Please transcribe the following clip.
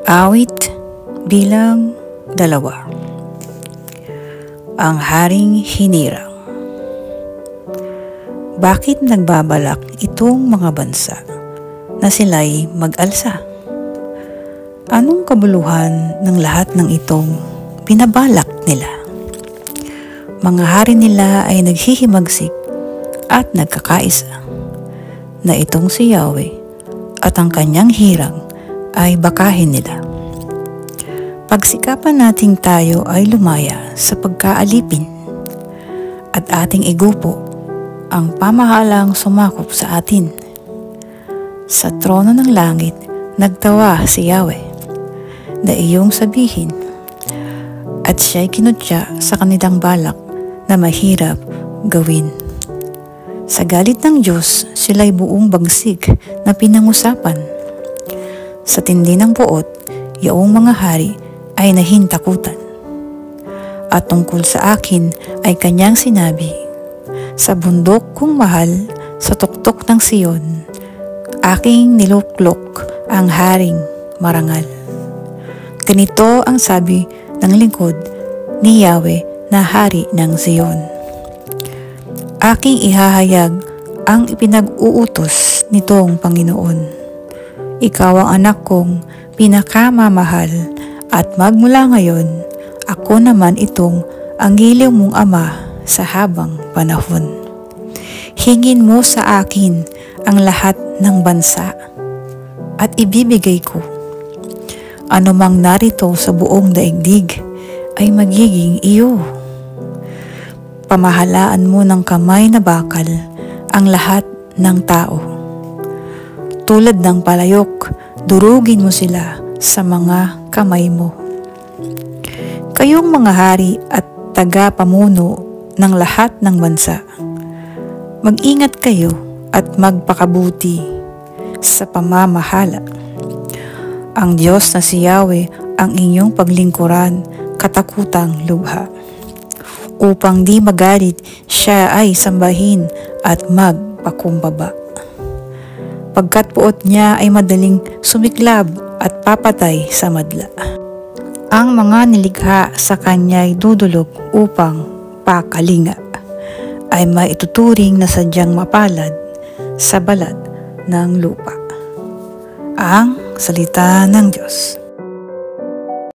Awit bilang 2. Ang haring hinirang. Bakit nagbabalak itong mga bansa na sila'y mag-alsa? Anong kabuluhan ng lahat ng itong binabalak nila? Mga hari nila ay naghihimagsik at nagkakaisa na itong si Yahweh at ang kanyang hirang ay bakahin nila. Pagsikapan nating tayo ay lumaya sa pagkaalipin at ating igupo ang pamahalang sumakop sa atin. Sa trono ng langit nagtawa si Yahweh na iyong sabihin at siya'y kinutya sa kanilang balak na mahirap gawin. Sa galit ng Diyos, sila'y buong bagsig na pinangusapan. Sa tindi ng puot, yaong mga hari ay nahintakutan. At tungkol sa akin ay kanyang sinabi, sa bundok kong mahal, sa tuktok ng Siyon, aking niluklok ang haring marangal. Ganito ang sabi ng lingkod ni Yahweh na hari ng Zion. Aking ihahayag ang ipinag-uutos nitong Panginoon. Ikaw ang anak kong pinakamamahal at magmula ngayon, ako naman itong ang giliw mong ama sa habang panahon. Hingin mo sa akin ang lahat ng bansa at ibibigay ko. Ano mang narito sa buong daigdig ay magiging iyo. Pamahalaan mo ng kamay na bakal ang lahat ng tao. Tulad ng palayok, durugin mo sila sa mga kamay mo. Kayong mga hari at taga-pamuno ng lahat ng bansa, mag-ingat kayo at magpakabuti sa pamamahala. Ang Diyos na si Yahweh ang inyong paglingkuran katakutang lubha. Upang di magalit, siya ay sambahin at magpakumbaba. Pagkat puot niya ay madaling sumiklab at papatay sa madla. Ang mga nilikha sa kanya'y dudulog upang pakalinga, ay maituturing na sadyang mapalad sa balat ng lupa. Ang salita ng Diyos.